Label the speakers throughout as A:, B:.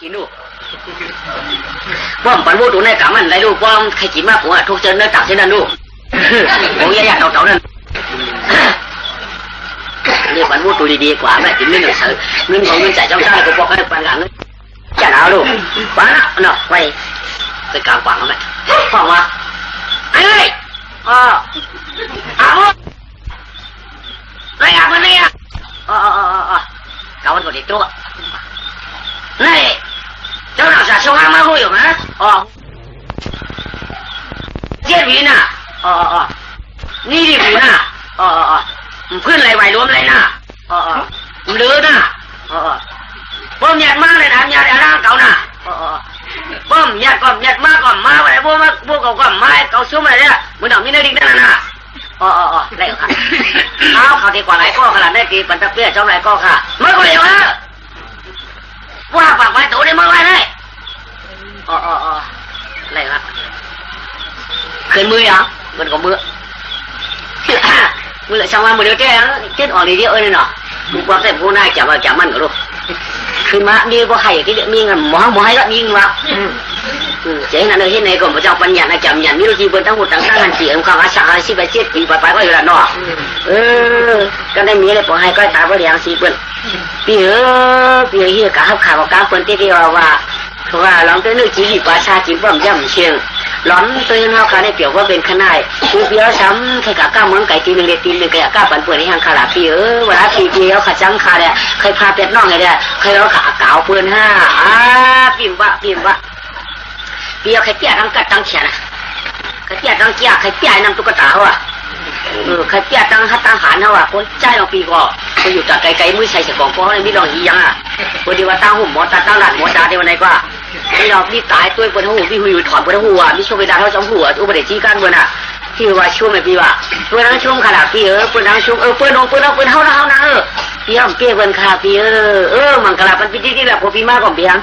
A: กินดูป้อมปันวูดูในกามันไรดูป้อมใครกินมากกว่าทุกเจนเนื้อตักเช่นนั้นดูผมอยากเต่านั่นเรียกปันวูดูดีๆกว่าแม่กินเงินหน่อยเสือเงินของเงินจ่ายจ้องได้ก็บอกให้ปันหลังจะเอาดูป้าเนาะไปไปกลางฝั่งไหมฟังมาไอ้อ๋อเอาไรอ่ะมันนี่อ่ะอ๋อกาวันกดอีกตัวนี่เจ้าหน้าที่ช่างมาหูอยู่ไหมอ๋อเจี๊ยบวิน่ะอ๋อนี่ดิวิน่ะอ๋อเพื่อนอะไรไหวรวมเลยนะอ๋อเลือน่ะอ๋อป้อมหยัดมากเลยนะหยัดอะไรเก่าน่ะอ๋อป้อมหยัดก่อนหยัดมากก่อนมาอะไรพวกเก่าก่อนมาเก่าซุ้มอะไรเนี่ยมึงหนาวมีเนื้อดิ้งนั่นน่ะอ๋อได้ค่ะเอาเขาดีกว่าไหนก็ขนาดได้กี่ปันตะเปียเจ้าไหนก็ค่ะไม่ก็เร็วฮะว่าปากไว้ตัวนี้มาไว้เลยอ๋ออะไรฮะเคยมือยังมันก็มือมือช่างว่ามือเดียวแก่เจ็ดออกดีเดียวเลยเนาะมึงบอกแต่ผู้นายจับมันก็รู้คือมาดีกว่าใครที่มีเงินหมอให้ก็ยิงวะเจ๊นั่นเลยที่ไหนก็มาเจ้าปัญญาจับยันมิรุจีบนทั้งหมดทั้งนั้นเสียงความอาชาสิไปเจ็ดปีไปก็อยู่ละเนาะก็ได้มีอะไรพอให้ก็ตายเพราะเลี้ยงสีเปิ้ลปีเฮียกะฮับข่าวกลางเปิ้ลที่เดียวว่าเพราะว่าหลังจากนึกจีบประชาจีบบ่มย่ำเชียงหล้อมตัวเฮาขาได้เปรียบว่าเป็นขนายคือเปียวซ้ำใครกะก้าเมืองไก่ตีหนึ่งเด็ดตีหนึ่งไก่ก้าปั่นเปิดในห้างขาลาปีเวลาปีเดียวขาจังขาเนี่ยใครพาเป็ดน้องไงเนี่ยใครเราขาเก่าเปิ้ลห้าปิ่มวะเปียวใครเตี้ยทั้งกัดทั้งเฉียนะใครเตี้ยทั้งเจี๊ยใครเตี้ยนำตุ๊กตาว่ะใครเตี้ยทั้งฮัตตังหานว่ะคนใจเราปีก็ไปอยู่จากไกลๆมือใส่เสกของพ่อเลยไม่ลองอียังอ่ะพอดีว่าตั้งหุ่มหมอตาตั้งหลัดหมอตาเดี๋ยวไหนก็ไม่ยอมรีบตายตัวเปิดหูพี่หุยถอนเปิดหัวมีช่วงเวลาเขาจำหัวอุบัติเหตุกันเมื่อน่ะที่ว่าช่วงไม่ปีว่าเปิดนั่งช่วงขนาดปีเปิดนั่งช่วงเปิดน้องเปิดเฮานะพี่อ้อมเปี้ยเปิดขาปีมันกระลามันปีที่แหละพอปีมากกว่าปีนัง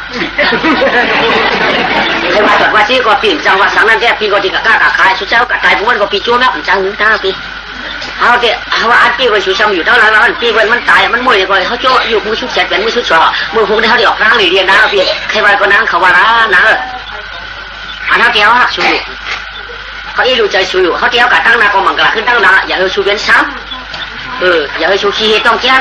A: ไอ้ว่าแต่ว่าที่ก็ปีนจังว่าสังนั่นแค่ปีก็ที่กะกล้ากะขายสุดเจ้ากะตายพวกมันก็ปีชั่วแม่ผมจังหนึ่งตาปีเอาเถอะว่าอันปีวันสุดซ้ำอยู่เท่านั้นแล้วอันปีวันมันตายมันมวยเลยก็เขาโจ้อยู่มือชุดแฉกเป็นมือชุดจ่อมือพวกนี้เขาเดี๋ยวออกร่างเลยเรียนนะปีใครว่าก็นั่งเขาว่านะอันนั้นแก้วหักชูเขาอีรู้ใจชูเขาแก้วกะตั้งนาก็มังกรขึ้นตั้งนาอย่าชูเป็นซ้ำอย่าให้ชูขี้ต้องแก้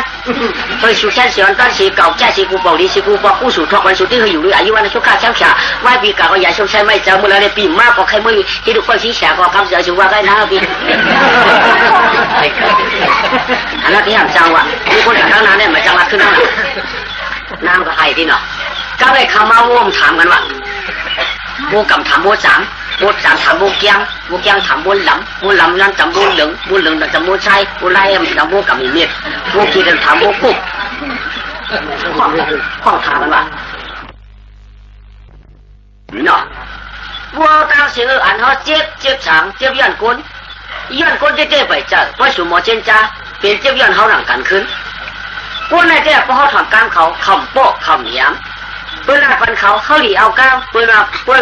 A: เฮ้ยชูแค่เสียงตั้งสีเก่าแก้สีกูบอกดีสีกูบอกกูสู่ทอกวันสุดที่เขาอยู่ด้วยอายุวันนั้นชุกข้าช่างฉาว่าปีกาก็อย่าชมใช้ไม่เจอเมื่อไรในปีมากก็ใครมือที่ทุกคนชี้แฉก็คำเสียชูว่าได้นะปีอันนั้นที่ห้ามจังวะมีคนตั้งนานเนี่ยมาจังหวัดขึ้นนั่งน้ำก็ให้ที่เนาะก็เลยคำมาว่มถามกันว่าโบกำถามโบสามถามโบเกียงถามโบหลำนั่นจำโบเหลืองนั่นจำโบชัยโบไล่จำโบกับมีเม็ดโบกีนถามโบกุ๊กข้อถามกันว่าเนาะวัวกลางเสียงอันเขาเจ็บฉางเจ็บยันก้นเจ๊ไปเจอว่าสุโมเจนจ้าเป็นเจ็บยันเขาหลังกันขึ้นก้นในเจ๊พอเขาถอนกลางเขาคำโป๊ะคำย้ำเวลาฟันเขาหลีเอาก้าวเว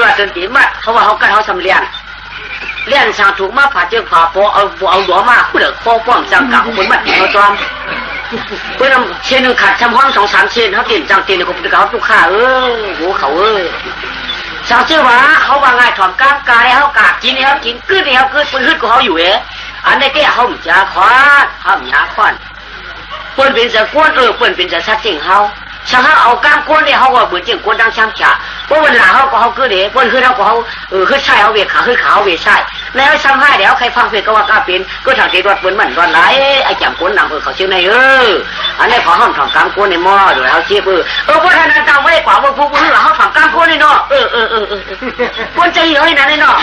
A: ลาเดินตีมัดเขาว่าเขากันเขาสำเลี้ยนชางถูกมาผ่าเจ้าผ่าโปเอาหัวมาผู้เด็กโป้ป้อมจังกับคนมัดเขาจอมเพื่อนเช่นหนึ่งขาดจำห้อง2-3เช่นเขาเตียนจังเตียนกับเขาทุกข้าหัวเขาชาวเชื่อว่าเขาว่าไงถอนก้างกายเขากากินเขากินกึศเขากึศปืนฮึดของเขาอยู่อันนี้แก่เขาจะคว้าเขาหยาควันเปิ้นเป็นจะก้นเปิ้นเป็นจะชัดจริงเขาช่างเขาเอาก้ามก้นเนี่ยเขาก็เหมือนเจียงก้นดังช่างฉะเพราะวันหลังเขาก็เขาคือเดี๋ยวก้นคือเขาก็เขาคือใช่เขาเวียขาคือขาเวียใช่แล้วช่างให้เดี๋ยวใครฟังเพลงก็ว่าก้าเป็นก็ทางเกดวัดเปิ้นมันร้อนไหลไอ้จำก้นนำเขาชื่อในอันนี้พอห้องทำก้ามก้นในหม้อหรือเขาเจี๊ยบเพราะท่านนั้นจำไว้กว่าว่าพวกมึงเขาทำก้ามก้นในเนาะก้นใจเยอะนั่นเนาะ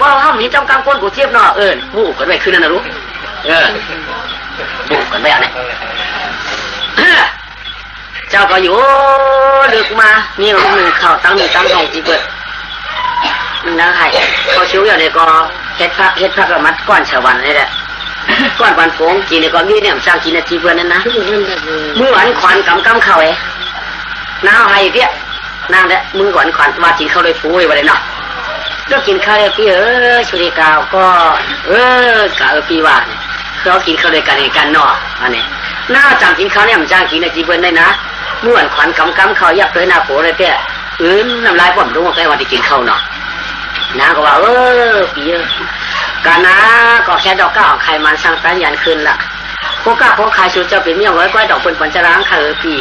A: ว่าห้องนี้จำก้ามก้นกูเจี๊ยบเนาะบูกันไปขึ้นนั่นนะรู้บูกันไปอะไรเจ้าก็อยู่ลึกมามีมือเข่าตั้งไห้จีเปิดนะไห้เขาชิวอย่างนี้ก็เฮ็ดพักระมัดก้อนชาววันนี่แหละก้อนวันโป่งจีนี่ก็มีเนี่ยสร้างจีนจีเปิดนั่นนะมือหวานขวัญกำเข่าน้าไห้เปี้ยน้าเนี่ยมือหวานขวัญว่าจีนเขาเลยฟูไว้เลยเนาะก็กินข้าวเลยพี่ชุริกาวก็กะปีว่าเขากินข้าวเลยกันเนาะอันนี้น้าจำกินข้าวเนี่ยมันจ้างกินจีเปิดได้นะ ม่วนขวัญกำเขายับเลยหน้าโผเลยเตี้ยน้ำลายผมรู้ว่าแกวันที่กินข้าวเนาะน้าก็ว่าปีการน้าก็แค่ดอกก้าของใครมันสร้างสรรค์ยันคืนละพวกก้าพวกใครชูเจ้าเป็นเมียไว้ก้อยดอกเป็นปัญจร้างค่ะปี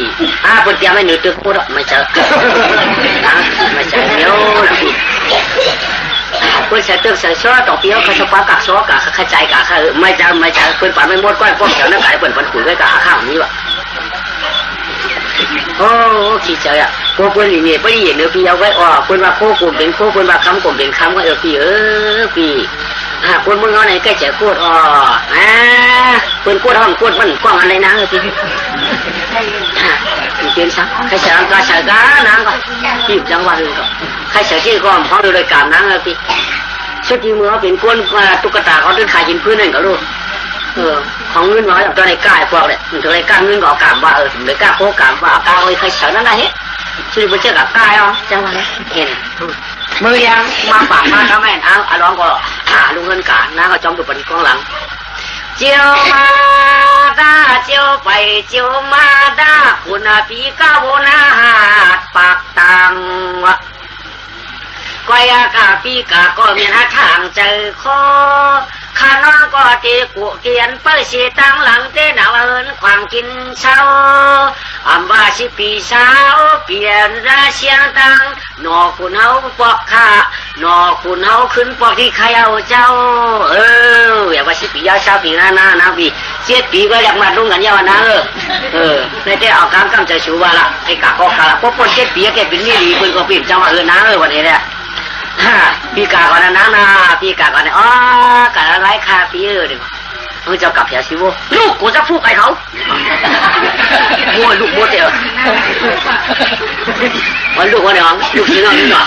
A: เป็นเตียไม่หนืดตึกพูดไม่เจอนะไม่เจอเดี๋ยวปีเป็นเสือตึกเสือซ้อดอกเปี้ยวเขาชอบกักซ้อกักขจายกักค่ะไม่เจอเป็นป่าไม่หมดก้อยพวกเสือนั่งไก่เป็นขุนด้วยกักข้าวนี้วะโอ้ขี้เจ้าอ่ะพวกคนนี่ไปเห็นเนื้อปีเอาไว้คนว่าโคกลุ่มเป็นโคคนว่าคำกลุ่มเป็นคำก็ปีปีคนมึงเอาไหนใกล้จะโคตรคนโคตรห้องโคตรมันกว้างอะไรนะปีเป็นสักใครเสือกาเสือกานังก็ปีจังหวะนึงก็ใครเสือที่ก็พร้อมโดยการนังปีชุดที่มือเป็นคนตุ๊กตาเขาดึงขายกินพื้นนั่นก็รู้ของเงินน้อยตอนในกายพวกเนี่ยถึงในกล้าเงินก็กามว่าถึงในกล้าโคกามว่ากล้าใครเสือนั่นได้เฮ้ยชื่อเป็นเจ้ากับกายจังหวะนี้เห็นมือยังมาปากมาทำแม่เอาร้องก็ลุงเงินกาน้าก็จอมดูปนิกองหลังเจียวมาดาเจียวไปเจียวมาดาคุณปีก้าวนาปากตังก็ยากาปีกาก็มีหาทางเจอคอข้าน้องก็ตีกุเกียนเปิดสีตั้งหลังเต้นเอาเอินความกินเช้าอัมบาสิปีเช้าเปลี่ยนราเชียงตังหนอคุณเฮาปอกข้าหนอคุณเฮาขึ้นปอกที่ใครเอาเจ้าอย่าว่าสิปียาเช้าปีหน้าปี7 ปีก็อยากมาดุงกันยาวนะในแต่เอากำใจชูว่าละไอ้กะก็กะละพวกคน7 ปีแกเป็นนี่ดีคนก็ปีจังว่านะวันนี้แหละปีกาก่อนนะปีกาก่อนนะกะไรคาปีดิมึงจะกลับเสียสิวลูกกูจะพูดไปเขามัวลูกมัวเดียววันลูกวันเดียวลูกชิ้นอะไรนี่หรอ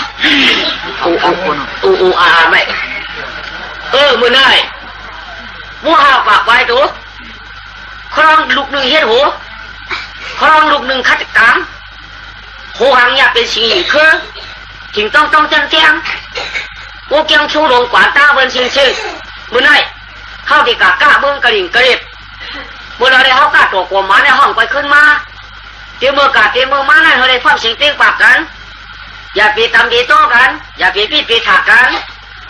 A: ไม่มือไหนมัวหาปากไว้ตัวครองลูกหนึ่งเฮ็ดหัวครองลูกหนึ่งคัดกรรมโหหังอยากเป็นสิ่งคือถึงต้องจังเตียงโอเกียงชูลงกว่าตาเบิ้ลชื่อมือไหนเข้าที่กะก้าเบิ้งกระดิ่งกระดิบเมื่อเราได้เข้ากะตัวกลมมาในห้องไปขึ้นมาเตี้ยมือกะเตี้ยมือมาในเขาได้ฟังเสียงเตี้ยปากกันอย่าปีตำปีโต้กันอย่าปีปีถากกัน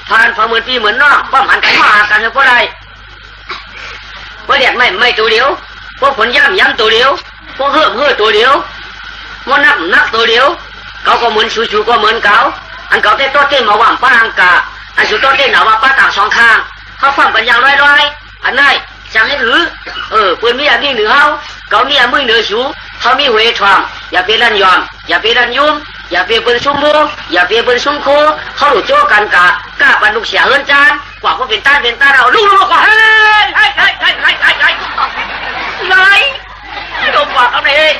A: ผ่านเหมือนปีเหมือนนอกป้อมหันกันมากันเพราะอะไรเพราะเด็ดไม่ตัวเดียวพวกผลย้ำตัวเดียวพวกเฮือตัวเดียวมันนักตัวเดียวเขาก็เหมือนชูก็เหมือนเขาอันเขาได้โต้เต้นมาว่างป้าอังกาอันชูโต้เต้นหนาว่าป้าต่างสองข้างเขาฟังปัญญาร้อยอันไหนจังให้ถือปืนมีอันนี้เหนือเขามีอันมือเหนือชูเขามีเวทองอย่าไปรันยอมอย่าไปรันยุ่มอย่าไปเป็นชุ่มโบอย่าไปเป็นชุ่มโคเขาหลุดโจ้กันกะกล้าบรรลุเสียเฮินจานกว่าเขาเป็นต้าเราลูกก็เฮ้ยเลยตบปากเขาเลย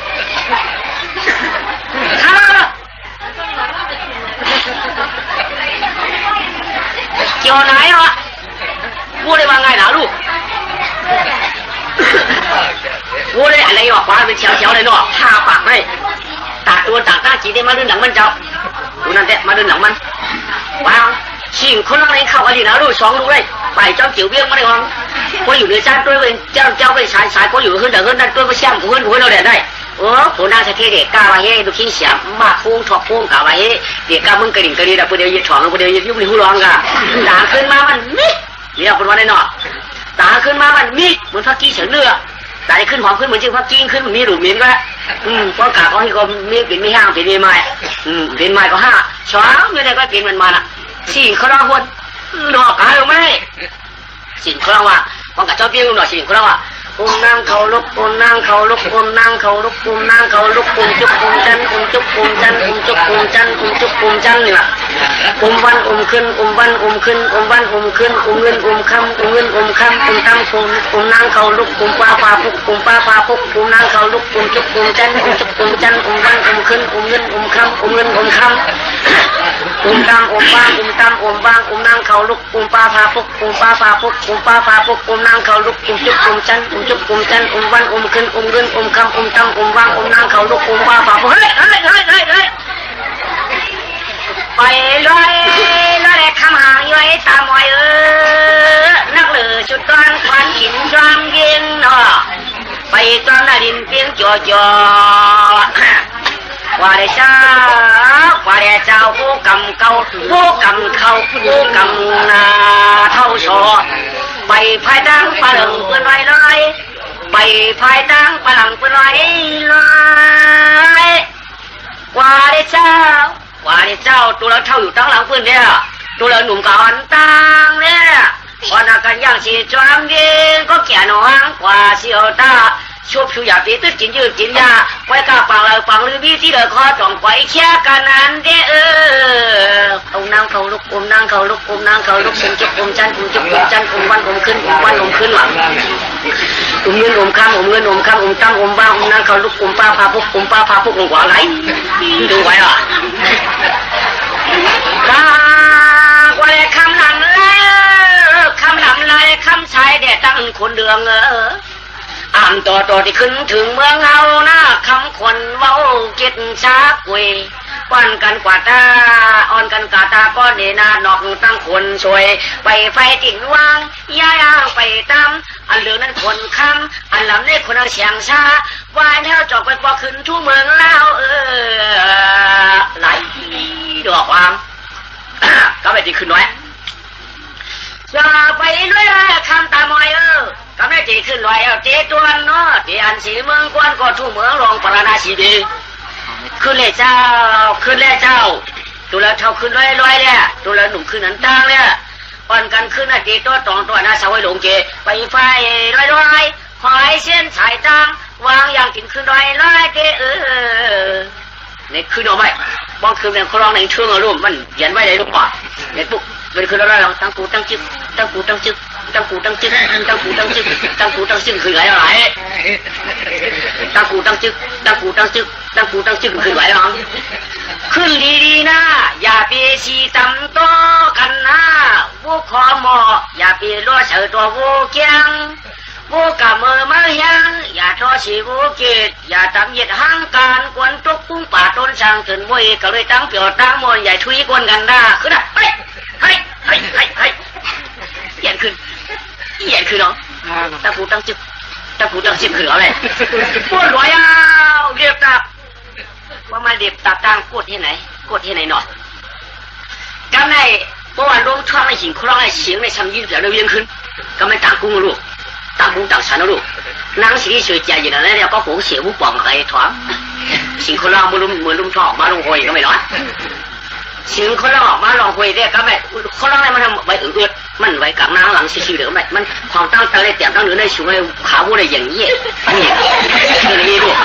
A: เกี่ยวไหนฮะพูดได้ว่าไงนะลูกพูดได้อะไรหรอกว่าเป็นเฉียวเลยเนาะท่าปากไม่ตัดตัวตัดหน้าจีได้มาเดินหนังมันเจ้าดูนั่นแหละมาเดินหนังมันว้าวชิงคนอะไรเข้าอะไรนะลูก2 ลูกเลยไปเจ้าจิ๋วเบี้ยงไม่ได้หวังพออยู่ในจานตัวเป็นเจ้าเป็นสายพออยู่ขึ้นเดินนั่นตัวก็แช่มหัวเราได้ผู้น่าจะเทเด็กกล้าว่าเฮ้ดูขี้เสียมาโค้งถอกโค้งกล้าว่าเฮ้เด็กกล้ามึงกระดิ่งกระดิ่งแต่ประเดี๋ยวยึดถ่องประเดี๋ยวยึดยุ่งในหูร้องกะตาขึ้นมามันมิเนี่ยคนว่าได้เนาะตาขึ้นมามันมิเหมือนพักกี้เฉินเนื้อตาขึ้นหอมขึ้นเหมือนจิ้งพักกี้ขึ้นมีหลุมมีนก็เพราะกาเขาให้ก็มีเป็นไม่ห้างเป็นไม่ไม้เป็นไม้ก็5 ช้างไม่ได้ก็เป็นมันมาละสิ่งเขาร้องคนหลอกหายหรือไม่สิ่งเขาร้องว่าป้องกับเจ้าเบี้ยงหน่อยสิ่งเขาร้องว่านั่งเขาลุกนั่งเขาลุกนั่งเขาลุกนั่งเขาลุกจุกจันจุกจันจุกจันจุกจันนี่แหละวันขึ้นวันขึ้นวันขึ้นเงินคำเงินคำตั้มนั่งเขาลุกป้าพาพุกนั่งเขาลุกจุกจันวันขึ้นเงินคำเงินคำตั้มบ้างนั่งเขาลุกป้าพาพุกนั่งเขาลุกจุกจันวันขึ้นเงินคำตั้มบ้างนั่งเขาลุกป้าพาพุกเฮ้ยไปเลยคำหางย้อยตามอยนักเลือชุดก้อนควันหินจอมยิงเนาะไปจอมนาดินเพียงจ่อ ว่าได้เจ้าผู้กำเก่าผู้กำเขาผู้กำนาเท่าชอไปภายดังปลาหลังเปื้อนไรไปภายดังปลาหลังเปื้อนไรว่าได้เจ้าตัวเราเท่าอยู่ตั้งหลังเปื้อนเนี่ยตัวเราหนุ่มก่อนตั้งเนี่ยพอนักกันย่างสีจวนเดียงก็แก่หนองกว่าเสียวตาชุบชูอยากตีตึ๊ดกินยืดกินยาไว้กาปังเลยปังหรือพี่ที่เดือดคอจ่องไว้แค่กันนั้นเด้อมนางเขาลุกนางเขาลุกนางเขาลุกจุกจันจุกจันวันขึ้นวันขึ้นหลังเงินคำเงินคำตั้งบ้านางเขาลุกป้าพาพวกลงกว่าไหนดูไว้อ่ะกว่าเลยคำหลังเลยคำชายเด็ดตั้งคนเดืองอ่านต่อที่ขึ้นถึงเมืองเฮาหน้าคำคนเว้าเก็ดชากุยป้อนกันกว่าตาอ่อนกันกาตาก็เดนานอกตั้งคนช่วยไปไฟติ่งวางย้ายไปตามอันเหลือนั้นคนคำอันหลังนี่คนเอาเสียงชาวายแถวจอกไปพอขึ้นทั่วเมืองแล้วไหลดอกวางก็ไปที่ขึ้นน้อยจะไปเรื่อยคำตามอยก็ไม่จีขึ้นลอยเจ๊ตัวเนาะเจ๊อันสีเมืองกวนก็ทุ่เมืองรองปราณาสีดีขึ้นเลยเจ้าตัวละเท่าขึ้นลอยเลยตัวละหนุ่มขึ้นนั้นตั้งเลยอ่อนกันขึ้นน่ะเจ๊ตัวน่าสาวหลงเจ๊ไปไฟลอยหอยเส้นสายจังวางอย่างกินขึ้นลอยเจ๊นี่ขึ้นเอาไหมบางคืนเนี่ยเขาร้องในช่วงอารมณ์มันเย็นไว้เลยลูกป่ะเนี่ยปุ๊บเป็นคืนแล้วตั้งกูตั้งจึ๊กคือไหลตั้งกูตั้งจึ๊กคือไหลหรอขึ้นดีๆนะอย่าไปชี้ตำโตกันนะวูคอมออย่าไปล้อเสือตัววูเกียงวูกะมือมายังอย่าทอชีวูเกตอย่าตำเหยียดห้างการกวนตกปุ้งป่าต้นช่างถึงมวยก็เลยตั้งเปี่ยวตั้งมวยใหญ่ทุยกวนกันได้คือได้เฮ้ยเย็นขึ้นเนาะตั้งกูตั้งจึ๊กคืออะไรปวดหัวยาวเรียบตับว่ามาเรียบตับตั้งกดที่ไหนหน่อยกำในเมื่อวานลงช่องในหินคล้องในเสียงในชำยืนเสียงเราเวียนขึ้นก็ไม่ต่างกุ้งลูกต่างกุ้งต่างฉันลูกนางสีสวยใจอย่างนั้นแล้วก็ผมเสียวุ้บปองใครถอนสิงคนเราเหมือนลุมทองมาลงหอยก็ไม่ร้อนสิงคนเราออกมาลองหอยได้ก็ไม่คนเราอะไรมันทำไว้อืดมันไว้กับนางหลังซีเดือดไม่มันความตั้งใจเลยเตี่ยตั้งหรือในสูงในขาบุอะไรอย่างนี้นี่ลูก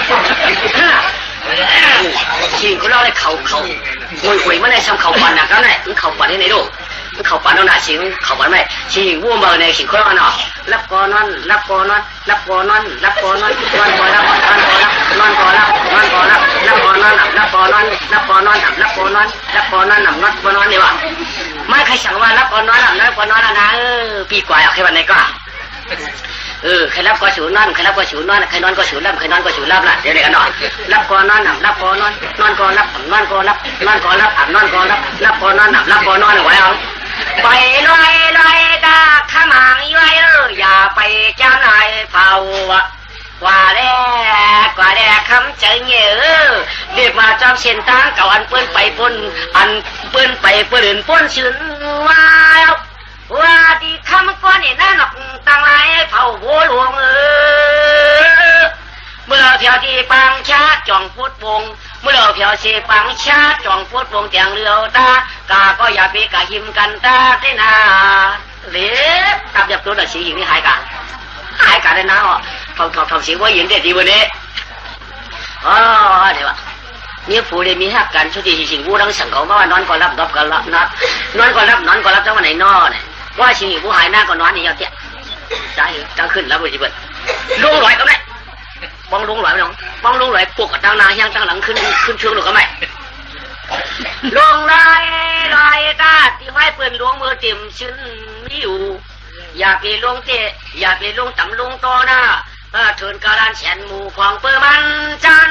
A: สิงคนเราเลยเขาหวยมันในซ้ำเขาปั่นนะก็ได้มันเขาปั่นที่ไหนลูกเขาปั่นเอาหน้าสิงเขาปั่นไม่สิงวัวเบอร์ในสิงคนเราเนาะรับก่อนนอนนอนก่อนรับก่อนนอนรับก่อนนอนนี่วะไม่ใครสั่งว่ารับก่อนนอนนะปีกว่าใครวันไหนก็ใครรับก็สูนนอนใครรับก็สูนนอนใครนอนก็สูนรับใครนอนก็สูนรับล่ะเดี๋ยวกันหน่อยรับก่อนนอนรับก่อนนอนก่อนรับนอนก่อนรับนอนก่อนรับนอนก่อนรับก่อนนอนรับก่อนนอนไว้เอาไปลอยตาขมังย้อยอย่าไปจ้าไหนเผากว่าแรกคำเจอเงี้ยเรียกมาจอมเส้นทางเก่าอันเปื้อนไปปนอันเปื้อนไปเปื้อนปนชื้นว่าที่คำก้อนนี่นั่นหนอกตั้งไรเผาโวหลวงเมื่อเพียวที่ปังชาจ่องพุทธวงเมื่อเพียวสีปังชาจ่องพุทธวงเตียงเรือตากาก็อย่าไปกะหิมกันตาได้นาเล็บตับหยับตัวแต่สีหิงนี่หายกันได้นะอ๋อทำสีว่าหินเด็ดดีวันนี้อ๋อเดี๋ยวเนี่ยผู้ได้มีหักกันชุดที่สิงผู้ทั้งสังเขาว่านอนก็รับกันรับนอนก็รับจังวันไหนนอนว่าสิงผู้หายหน้าก็นอนนี่ยาวเตี้ยใจจังขึ้นแล้วบุญจีเบิดลุงลอยก็ไม่บ้องลุงลอยไม่ลงบ้องลุงลอยปลุกกับตั้งนาย่างตั้งหลังขึ้นเชื่องหรือก็ไม่ลุงลอยตาที่ไว้เปื่อนหลวงมือติ่มชื้นไม่อยู่อยากไปลงเตะอยากไปลงต่ำลงโตนะเถินการานแฉนหมู่ของเปิดมันจัน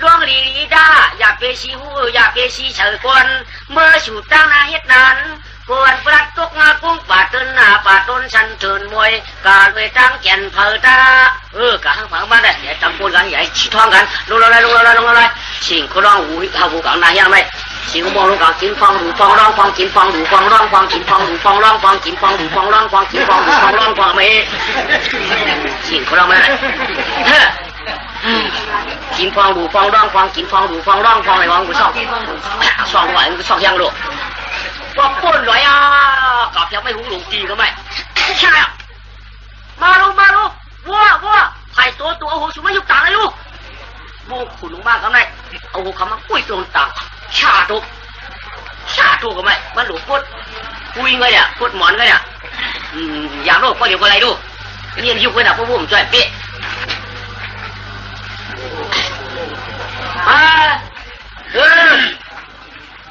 A: ล่วงลีด้าอยากไปซีหูอยากไปซีเฉยกวนเมื่อสู่ตั้งนาเฮ็ดนั้น ปวนปลัดตกงากุ้งป่าต้นหน้าป่าต้นชันเถินมวยกาเลยตั้งแก่นเผาตากะหังฝังบ้านได้อย่าจำปนกันอย่าชี้ท้องกันลงอะไรสิ่งเขาร้องหูเขาหูกลางนายยังไงสิ่งเขามองลงกลางกินฟองหูฟองร้องฟองกินฟองหูฟองร้องฟองกินฟองหูฟองร้องฟองกินฟองหูฟองร้องฟองกินฟองหูฟองร้องฟองไม่สิ่งเขาร้องไม่ได้กินฟองหูฟองร้องฟองกินฟองหูฟองร้องฟองอะไรวะกูชอบหน่อยกูชอบยังลูกว่าป้นหน่อยกับยังไม่หูหลงจีก็ไม่ใช่มาลูวัวไผ่ตัวเอาหูชุบไม่ยุบต่างเลยลูกโม่ขุนลงมากก็ไม่เอาหูคำมากุ้ยตรงต่างชาตุก็ไม่มันหลุดพุดคุยไงเนี่ยพุดหมอนไงเนี่ยอยากรู้ก็เดี๋ยวก็อะไรดูนี่ยุบไว้นะพวกผมช่วยเป๊ะ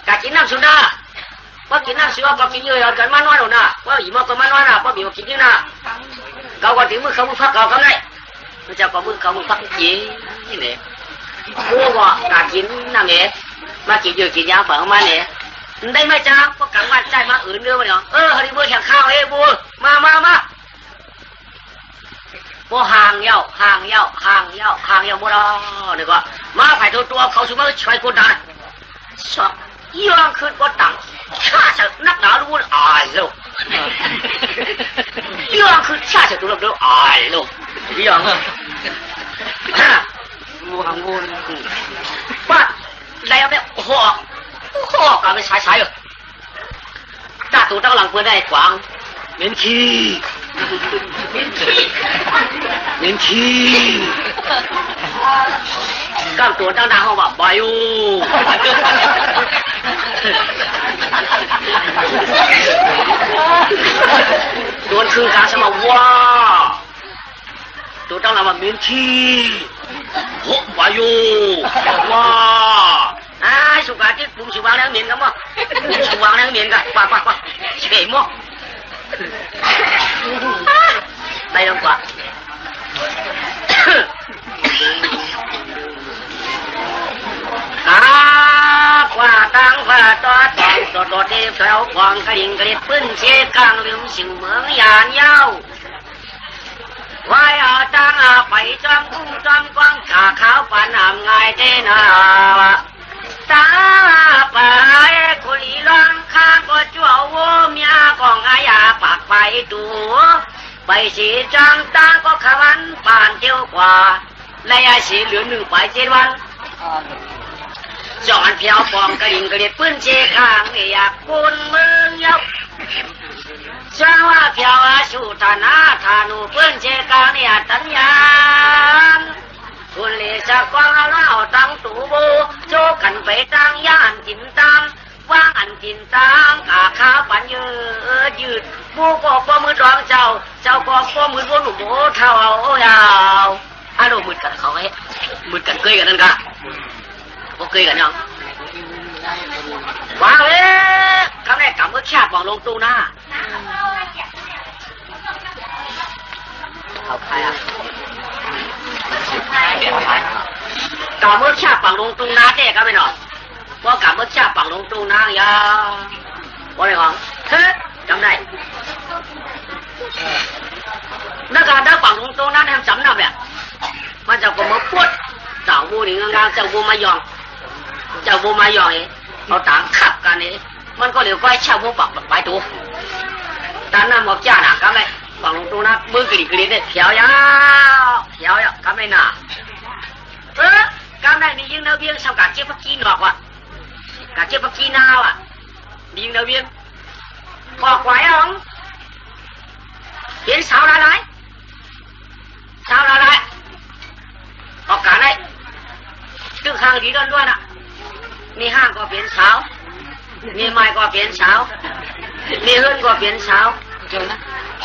A: กะกินน้ำสุดาว่ากินน้ำสุดาก็กินเยอะกันมาน้อยหน่อยนะว่าอีมอก็มาน้อยนะว่าบีมากินเยอะนะเขาก็ถึงมือเขามือพักเขาก็ได้มันจะก็มือเขามือพักยี่นี่บัวก็กะกินน้ำเนี่ยมากินเยอะกินยาฝังมาเนี่ยได้ไหมจ้าก็กลางวันใจมาอื่นเรื่องมันเนาะเฮลิบัวแข่งข้าวบัวมาบัวห่างเย้าบัวเราเนี่ยก็มาไผ่ตัวเขาชุบมาช่วยกูได้สอบย่างขึ้นก็ตังข้าจะนักหนาลูกอายลูกย่างขึ้นข้าจะตัวลูกอายลูกย่างงูหางงูบ้านได้เอาไปหอกกันไปใช้เลยตาตัวตั้งหลังเพื่อได้กวางเหม็นขี้กล้ามตัวตั้งหน้าห้องแบบบายูโดนคืนการสมว่าตัวตั้งหลังแบบเหม็นขี้หกบายูว้าสุกาที่ปุ่มสุวางแล้วเหม็นกันมั้งสุวางแล้วเหม็นกันป่าเฉยมั้งได้ลงกว่ากว่าตังว่าตัวเทพแถวควางกระดิ่งกระดิ่งปื้นเชกลางลืมสิ่งเมืองยานเย้าวายตังไปจอมกุ้งจอมกวางขาขาวปานน้ำไงเจนาตาไปคุลีร้องข้าก็จั่วโวเมียของอายาปากไปตัวไปสีจังตาก็ขวันป่านเที่ยวกว่าและยาสีเหลือ1 ไป 7 วันจอนเพียวปองกระดิ่งกระเด็ดปื้นเชข้างไม่อยากกุนเมืองเย้าจ้าว่าเพียวสุธนาธานุปื้นเชข้างเนี่ยตัญญาคุณเลจะกวางเล่าตั้งตูบูโจกันไปตั้งย่านจินตามว่างอันจินตามขาขาปันยืดบูก็ป้อมือร้องเจ้าก็ป้อมือวนหนุ่มโอเท่าเอายาวเรามืดกันเขาให้มืดกันเกยกันนั่นกะโอเคกันยังว้าวคำแรกกับมือแคบบอกลงตูหน้าเอาใครกาเมื่อชาปังลงตรงน้าเด็กก็ไม่หรอกว่ากาเมื่อชาปังลงตรงน้ายาว่าอะไรของเฮ้จำได้นักการได้ปังลงตรงน้าแทนจำนับเนี่ยมันจะก็มาพูดเจ้าบูนี่งานเจ้าบูมายองเอาต่างขับกันนี่มันก็เหลียวก้อยชาวบูปักไปตัวแต่นั่นหมอกจ้าหนักก็ไม่ปังลงตรงน้ามือกรีดเนี่ยเขียวยาวก็ไม่หนาการได้มียิงนาเวียงสกัดเจ็บพักกี้หนอกว่ะกัดเจ็บพักกี้นาวอ่ะมียิงนาเวียงบอกไว้หรอเห็นสาวอะไรออกการได้ตึกห้างดีด้วยน่ะมีห้างก็เปลี่ยนสาวมีไม้ก็เปลี่ยนสาวมีเฮือนก็เปลี่ยนสาวเจอนะ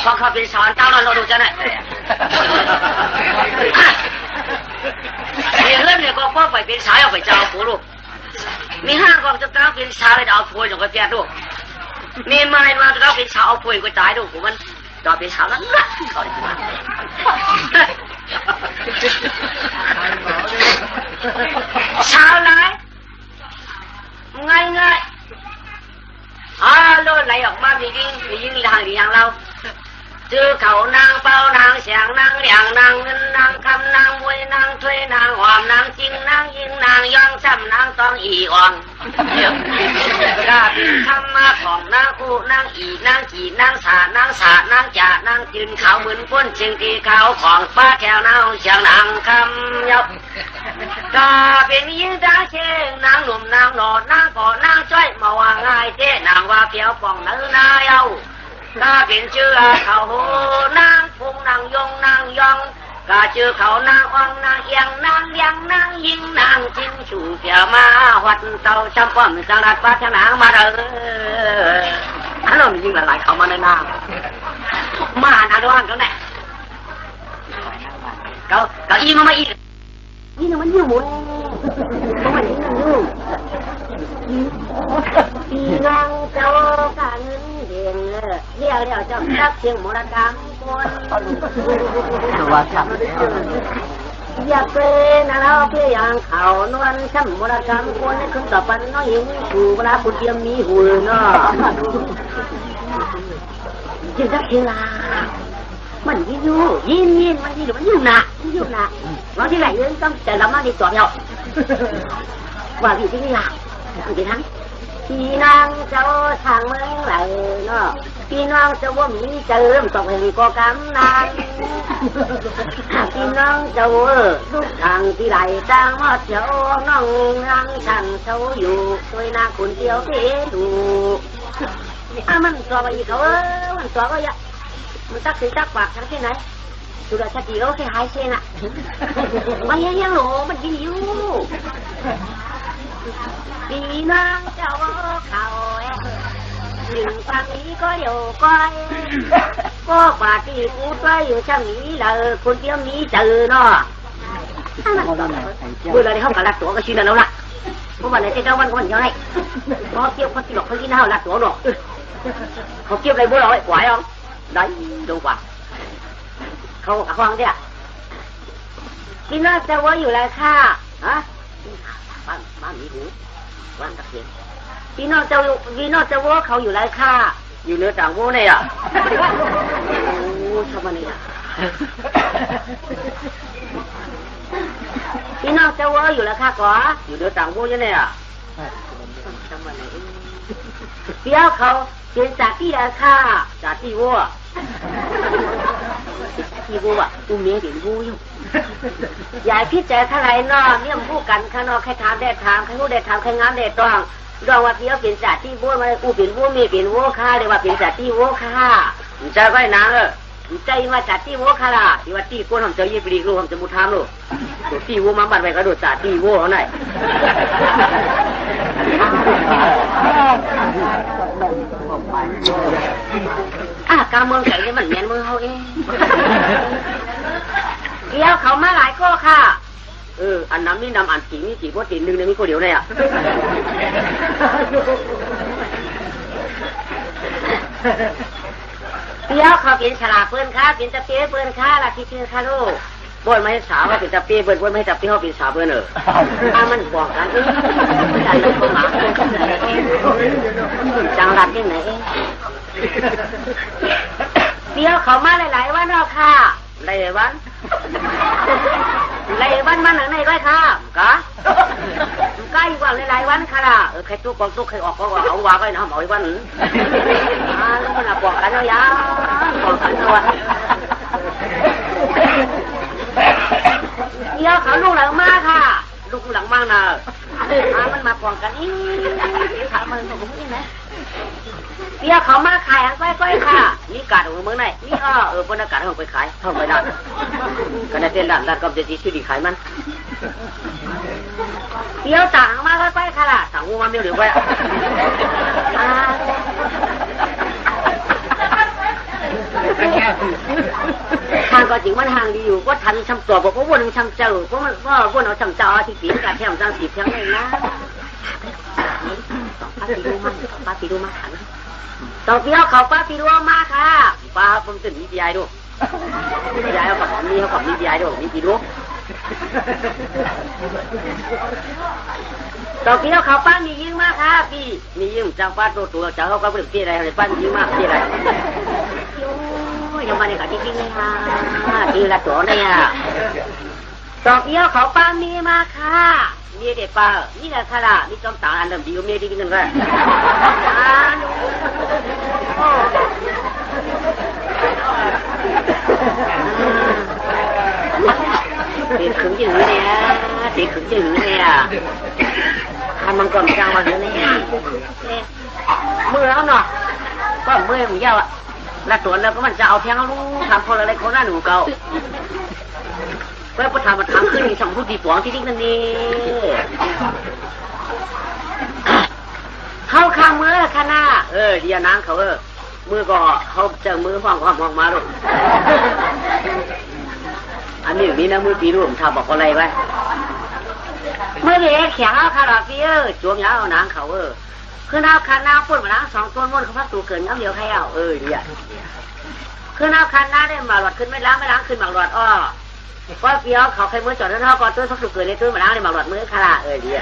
A: พอเขาเป็นสาวเจ้าเราดูจะไหนมีเรื่องเนี่ยก็พ่อไปเป็นสายเอาไปเจ้าผู้ลูกมีห้างก็จะก้าวเป็นสาวเลยเอาผู้อย่างก็แย่ลูกมีไม้มาจะก้าวเป็นสาวเอาผู้ก็ตายลูกมันต่อเป็นสาวแล้วนะสาวไหนง่าย โลดไหลออกมามียิ่งทางดีอย่างเราชื่อเขานางเป้านางเสียงนางเหลียงนางเงินนางคำนางมวยนางถ้วยนางหอมนางจริงนางยิงนางย่องซ้ำนางตองอีอ่องกาบินคำมาของนางคู่นางอีนางจีนางสานางสานางจ่านางจืนเขาเหมือนพ้นเชียงที่เขาของป้าแถวนางเสียงนางคำยกกาเป็นยิงตาเชงนางหนุ่มนางหนอดนางก่อนางจ้อยมาว่าง่ายเจ๊นางว่าเพียวป่องเนื้อนายเอากาเป็นชื่อเขาโหนางพุงนางยงนางยองกาชื่อเขานางอ่องนางเอียงนางเลียงนางยิงนางจิ้งชูเพียวมาวัดเต่าจำป้อมสังรัดป้าแถวนางมาเด้ออันนั้นยิงหลายๆเขามาในนางมาหาดวงเขาแน่เขาอีมาอีนี่มันอยู่หมดเพราะมันนี่มันอยู่ปีนังเจ้าการเงินเดียงเรียวเจ้าทักเชียงมรดกคนอยากเป็นเราเพียงเขานวลช้ำมรดกคนในคืนต่อปันน้อยหิวชูเวลาคุณเตรียมมีหุ่นเนาะจึงทักเชียงลามันยินมันยินมันยุ่งนะเราที่ไหนเรื่องต้องแต่ละมาดีต่อเนาะว่าพี่ที่นี่ล่ะพี่ทั้งพี่นางเจ้าทางเมืองไหลเนาะพี่น้องเจ้าว่ามีเจิมต้องให้ก็กำนานพี่น้องเจ้าลูกทางที่ไหลจางมาเจ้าน้องรังฉันเจ้าอยู่ด้วยนาคุณเดียวเพดูมันตัวไปอีกเขามันตัวก็ยังมันตักสิตักปากทั้งที่ไหนสุดาชาติโลกแค่หายเช่นอ่ะมันยังหลมันยิงอยู่ปีนางเจ้าเขาหนึ่งทางนี้ก็เดี๋ยวก้อยก็ป่าที่กูไปอยู่ช่างนี้เลยคนเดียวนี้เจอเนาะเมื่อไรเขากระลักตัวก็ชินแล้วล่ะเพราะวันไหนเจ้าวันก็มันยังไงพอเกี่ยวเขาติดหลอกเขากินข้าวลักตัวหรอกเขาเกี่ยวอะไรบ้างหรอไอ้กวายอ่ะđấy đúng quá không cả khoang thế à khi nó sẽ cóอยู่แล้วค่ะฮะบ้านมีหูบ้านตะเคียนพี่น้องจะว่าเขาอยู่แล้วค่ะอยู่เนื้อต่างวัวเนี่ยอ่ะโอ้ชอบมันเนี่ยพี่น้องจะว่าอยู่แล้วค่ะก่ออยู่เนื้อต่างวัวเนี่ยอ่ะชอบมันเนี่ยเดี๋ยวเขาเป็นจากที่ราคาจากที่วัวที่วัวอุ้มเมียเด็กวัวอยู่ยายพี่แจ๋เท่าไรนอเนี่ยพูดกันข้างนอกใครถามได้ถามใครรู้ได้ถามใครงานได้ต้องรองว่าเพี้ยวเป็นจากที่วัวมากูเป็นวัวเมียเป็นวัวข้าเรียกว่าเป็นจากที่วัวข้าจะไว้นานเลยใจมาจากที่วัวข้าล่ะที่ว่าที่ก้นผมจะยืดปลีกลูกผมจะมุดทามลูกที่วัวมาบัดไปกระโดดจากที่วัวเขาไหนการเมืองไก่เนี่ยมันแมนมือเขาเองเดี๋ยวเขามาหลายข้อค่ะอันน้ำนี่นำอันจีนี่จีเพราะจีนหนึ่งเนี่ยมีคนเดียวเนี่ยเดี๋ยวเขาเป็นฉลาดเปิ้นค่ะเป็นตะเปี๊ยเปิ้นค่ะละที่ชื่อค่ะลูกบ่อยไม่สาวว่าเป็นตะเปี๊ยเปิ้นบ่อยไม่ตะเปี๊ยเขาเป็นสาวเปิ้นมันบอกกันจังลูกคนหมาจังรัดที่ไหนเดี๋ยวเขามาหลายๆวันแล้วค่ะหลายวันมาหนังในก็ค่ะกะใกล้กว่าหลายวันค่ะใครตุ๊กตุ๊กใครออกก็เอาว่าก็นะหมอยวันลูกมันบอกกันแล้วยาบอกกันตัวเดี๋ยวเขาลูกหลังมาค่ะลูกหลังมาน่ะมันมาบอกกันถามมันผมนี่ไหมเดี๋ยวเขามาขายอันก้อยๆค่ะนี่กาดของเมืองไหนนี่บนอากาศของไปขายท่องไปได้กันในเต้นด้านก็จะที่ดีขายมันเดี๋ยวต่างมาก้อยๆค่ะล่ะต่างงูมาเมียวหรือไว้ทางก็จริงมันทางดีอยู่ก็ทันช่ำตัวบอกว่าวนช่ำเจ้าเพราะมันว่าวนเอาช่ำเจ้าที่ปีนกาแทมจังสีเพียงเลยนะป้าปีดูมาขันต่อเดียวเขาป้าปีดูมาค่ะป้าผมตื่นมีปีไอดูปีไอเขากับมีปีไอดูมีปีดู ต่อพี่เขาป้ามียิงมากครับพี่มียิงจังป้าตัวจังเขาก็เป็นพี่อะไรป้ามียิงมากพี่อะไรโอ้ยยังมาในกะที่จริงเลยค่ะดีละตัวเนี่ยต่อพี่เขาป้ามีมากค่ะมีเด็กป้านี่แหละค่ะล่ะนี่จอมตาอันเดิมดีก็มีดีกันเลยตีขึงอย่างนี้เนี่ยตีขึงอย่างนี้เนี่ยทำมังกรกลางวันนี้เนี่ยมือแล้วเนาะก็มือของเย้าอ่ะแล้วตัวแล้วก็มันจะเอาแทงเอาลูกทำคนอะไรคนหน้าหนูเก่าเพื่อประทานมาทำขึ้นในช่องผู้ดีปวงที่นี่นั่นนี่เข้าข้างมือคณะเดียนางเขามือก็เขาเจอมือห้องมาลูกอันนี้มีนะมือปีรุ่มทำบอกอะไรไว้เมื่อเด็กแข็งเอาคาราฟีจวงยาวนางเขาคือเอาคันนาปุ่นมาล้าง2ต้นม้วนเขาพักตูเกินน้ำเดียวใครเอาเดียคือเอาคันนาได้มาหลอดขึ้นไม่ล้างขึ้นหมากหลอดอ้อเพราะเปียวเขาใครมือจอดแล้วเขาก่อนต้นพักตูเกินในต้นมาล้างในหมากหลอดมือคาราเดีย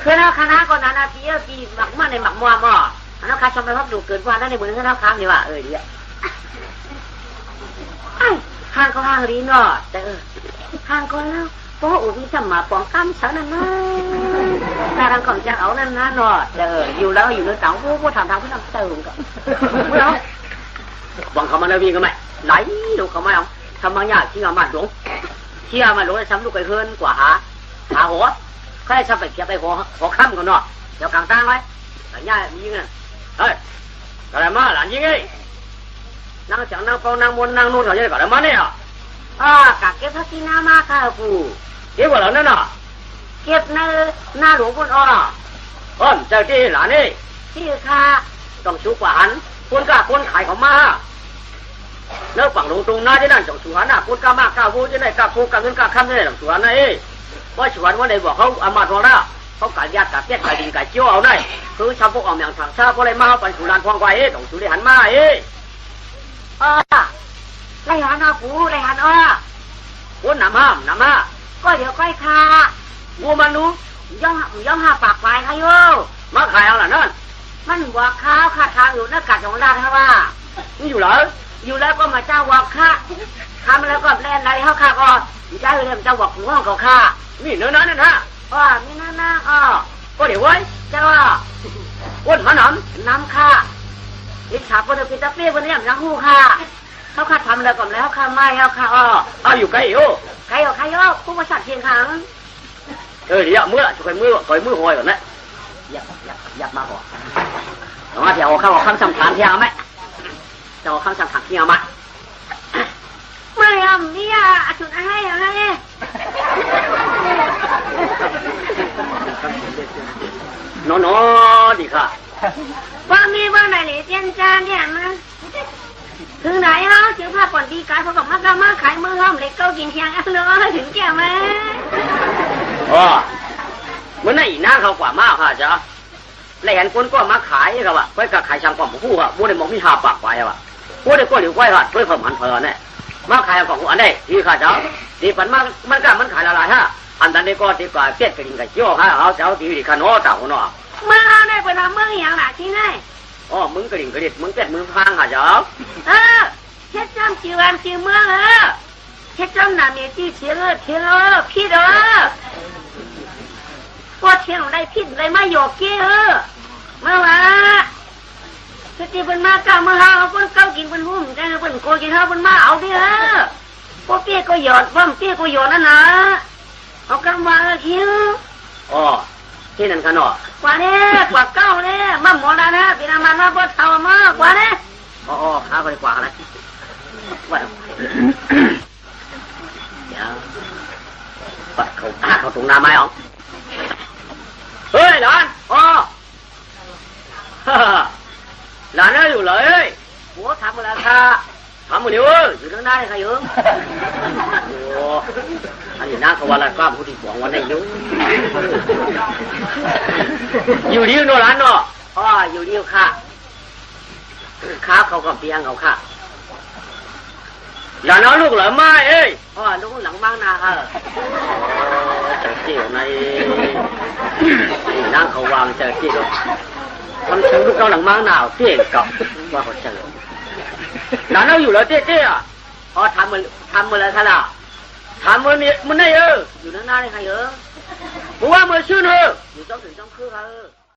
A: คือเอาคันนาก่อนนั้นเปียวปีหมักมันในหมักมัวบ่เอาคาชมไปพักตูเกินกว่านั้นในมือเขาค้างดีว่าเดียห้างก็ห้างรีนอแต่ห้างก็แล้วเพราะอุบิสมาปองกำสันนั่นนะแต่ทางของจะเอานั่นนะนออยู่แล้วอยู่ในเต๋าผู้ทำทางผู้ทำเติมก็เมื่อวังเขามาแล้ววิ่งกันไหมไหลดูเขาไม่เอาทำบางอย่างที่เอามาหลงที่เอามาหลงจะซ้ำลูกไปเฮินกว่าหาหัวใครซ้ำไปเขียไปหัวค่ำกันเนาะเดี๋ยวกลางตั้งไว้แต่ย่ามียิงนะเฮ้ยอะไรมาหลานยิงไงนางจังนางเปานางมนนางนู่นเขาจะอะไรมาเนี่ยกะเก็บพักที่หน้ามาค่ะกูเก็บว่าแล้วนั่นน่ะเก็บหน้าหลวงพ่อเจ้าที่หลานนี่ที่ค่ะต้องชูกว่าหันคนกล้าคนขายของมาเลิกฝั่งลงตรงหน้าที่นั่นต้องชูหันน่ะคนกล้ามากกล้าพูดจะได้กล้าพูดกล้าเงินกล้าคำจะได้ต้องชูหันนะว่าชูหันว่าไหนบอกเขาอามาทองแล้วเขากายญาติกายเตี้ยกายดินกายเจียวเอาได้คือชาวพวกเอาอย่างถังซาเพราะอะไรมาเอาไปชูลานทองไว้ต้องชูได้หันมาไรหันกูไรหันคนน้ำห้าก็เดี๋ยวค่อยคาบัวมันรู้ย่อมหาปากไฟค่ะโยมาขายเอาล่ะนั่นมันวัวข้าวขาทางอยู่นักกัดของราชว่านี่อยู่เหรออยู่แล้วก็มาเจ้าวัวข้าทำแล้วก็แล่นอะไรเขาข้าก็เจ้าเรื่องเจ้าวัวหัวของข้านี่เนื้อนั่นฮะมีนั่นก็เดี๋ยวไว้เจ้าอ้วนมาน้ำข้าอิจฉาคนเดียวกินตะเปี๊ยบคนนี้อย่างหูข้าเขาข้าทำแล้วก่อนแล้วข้าไม่เขาข้าอยู่ไกลใครผู้ประสาทเพียงครั้งเดี๋ยวเมื่อจะไปมือหอยก่อนนะยับมาก่อนเอามาเดี๋ยวเข้าคำสั่งฐานที่เอาไหมจะเอาคำสั่งฐานที่เอาไหมไม่เนี่ยจุดอะไรน้อดีค่ะว่ามีว่าไหนหรือเจนจานเนี่ยนะถึงไหนฮะถึงภาพก่อนดีกายพอกับมักกะมาขายมือห้อมเล็กเก้ากินเชียงอันเนาะถึงแก่ไหมเมื่อไหร่น้าเขากว่ามากค่ะจ๊ะแล้วเห็นคนก็มาขายครับว่ะไว้กับขายช่างความผู้ค่ะผู้ใดมองมีหาปากไว้ว่ะผู้ใดก็เหลียวไว้ค่ะด้วยความหันเพลินเนี่ยมาขายของอันนี้ที่ค่ะจ๊ะดีปันมากมันก็มันขายละลายฮะอันนั้นก็ดีกว่าเจ็ดกระดิ่งกระเจียวฮะเอาเจ้าดีดีขนอเต่าเนาะมาได้เป็นเมืองอย่างไรที่ไหนมึงกระดิ่งกระดิ่งมึงเป็ดมึงพังค่ะจ๊ะเช็ดจำจีวันจีเมืองเช็ดจำหนาเมียที่เชียร์พี่ก็เชียงได้พิษได้มาหยอกเกี้ยมาว่าสติเป็นมาเก่ามาหาเอาคนเก่ากินเป็นหุ่มแต่เป็นโกกินเขาเป็นมาเอาดิพวกเปี้ยก็หยอดว่าเปี้ยก็หยอดนั่นนะเอากำวางคิ้วที่นั่นขนกว่านี้กว่าเก้าเนี่ยมาหมดแล้วนะปีนามันมาพอเท่ามากกว่านี้ข้าไปกว่าอะไรว่าเดี๋ยวปัดเขาตรงหน้าไม้อ๋อเฮ้ยหลานหลานน่าอยู่เลยหัวทำอะไรค่ะทำมือเดียวอยู่ข้างหน้าใครอยู่อันนี้น่าขวัญละกล้ามผู้ที่หวังวันไหนอยู่ดีโนร้านเนาะอยู่ดีค่ะเขาก็เปียงเขาค่ะหลานน้องลูกเหรอไม่ลูกหลังบ้างนะ จะเจียวในนั่งเขาวางจะเจียวทำเชิงลูกเราหลังม้าหนาวเตี้ยกับว่าเขาเจอหลานเราอยู่แล้วเตี้ยพอทำมืออะไรขนาดทำมือมันได้อยู่นั่นได้ใครเออผมว่ามือชื่นเอออยู่ต้องถึงต้องคือเขา